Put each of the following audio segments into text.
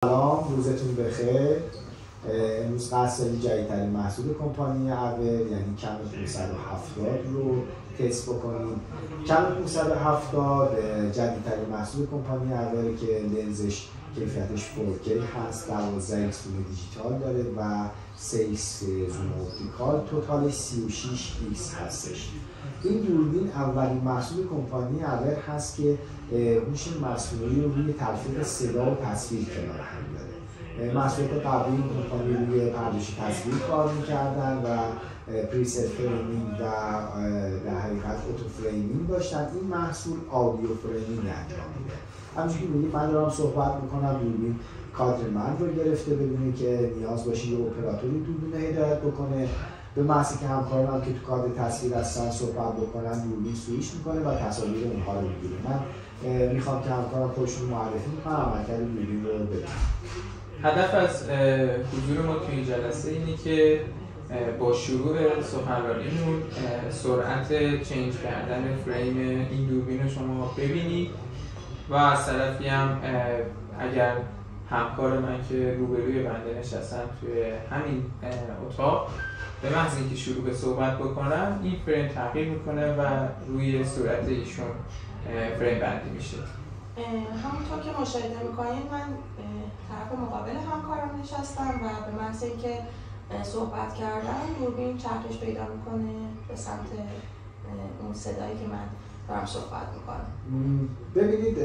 سلام، روزتون بخیر. امروز قصد داریم جدیدترین محصول کمپانی اول یعنی کم 570 رو تست بکنیم. کم 570 جدیدترین محصول کمپانی اول که لنزش کیفیتش 4K هست، 12x زوم دیجیتال داره و 3x زوم اپتیکال، توتالش 36x هستش. این دوربین اولین محصول کمپانی اول هست که هوش مصنوعی رو روی تلفیق صدا و تصویر کنار هم داره. محصولات قبلی این کمپانی روی پردازش تصویر کار میکردن و پریست فریمینگ و در حقیقت اوتو فریمینگ داشتن. این محصول آدیو فریمینگ انجام میده. همونجوری که میگید من دارم صحبت میکنم، دوربین کادر من رو گرفته بدونه که نیاز باشه یه اپراتوری دوربین هدایت بکنه. به محضی که همکارم که تو کادر تصویر هستن صحبت بکنن، دوربین سویچ میکنه و تصاویر اونها رو میگیره. من میخوام که همکارم خودشون معرفی میکنم عملکرد دوربین رو ببینم. هدف از حضور ما توی جلسه اینه که با شروع سخنرانیمون سرعت چنج کردن فریم این دوربین رو شما ببینید و از طرفی هم اگر همکار من که روبروی بنده نشستن توی همین اتاق به محض اینکه شروع به صحبت بکنن این فریم تغییر میکنه و روی صورت ایشون فریم بندی میشه. همونطور که مشاهده میکنید من طرف مقابل همکارم نشستم و به محض اینکه صحبت کردم دوربین چرخش پیدا میکنه به سمت اون صدایی که من دارم صحبت میکنم. ببینید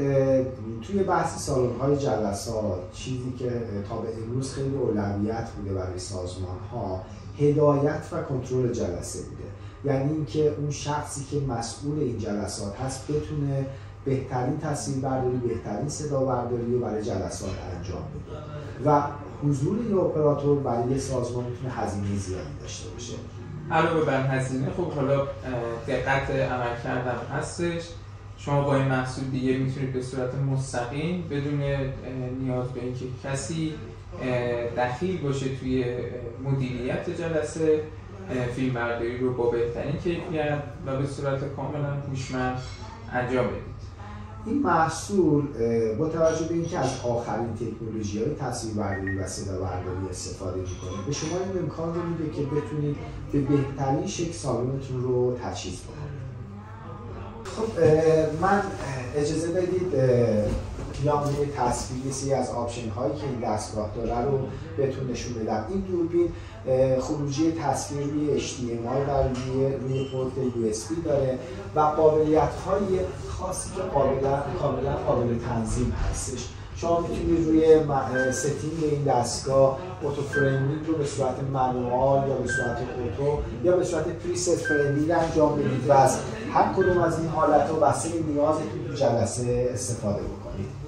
توی بحث سالن‌های جلسات چیزی که تا به امروز خیلی اولویت بوده برای سازمان‌ها هدایت و کنترل جلسه بوده. یعنی اینکه اون شخصی که مسئول این جلسات هست بتونه بهترین تصویربرداری، بهترین صدا برداری رو برای جلسات انجام بده و حضور این اپراتور برای یه سازمان میتونه هزینه زیادی داشته باشه. علاوه بر هزینه خب حالا دقت عمل کردن هستش. شما با این محصول دیگه میتونید به صورت مستقیم بدون نیاز به اینکه کسی دخیل باشه توی مدیریت جلسه فیلمبرداری رو با بهترین کیفیت و به صورت کاملا هوشمند انجام بدید. این محصول با توجه به اینکه از آخرین تکنولوژی‌های تصویربرداری و صدابرداری استفاده می‌کنه به شما این امکان رو میده که بتونید به بهترین شکل سالنتون رو تجهیز بکنید. خب من اجازه بدید بیام روی تصویر سی از آپشن هایی که این دستگاه داره رو بهتون نشون بدم. این دوربین خروجی تصویر روی HDMI داره، روی پورت USB داره و قابلیت های خاصی که کاملا قابل تنظیم هستش. شما میتونید روی ستینگ این دستگاه اوتو فریمینگ رو به صورت منوال یا به صورت اوتو یا به صورت پریست فریمینگ انجام بدید و از هر کدوم از این حالت‌ها بسته به نیازتون تو جلسه استفاده بکنید.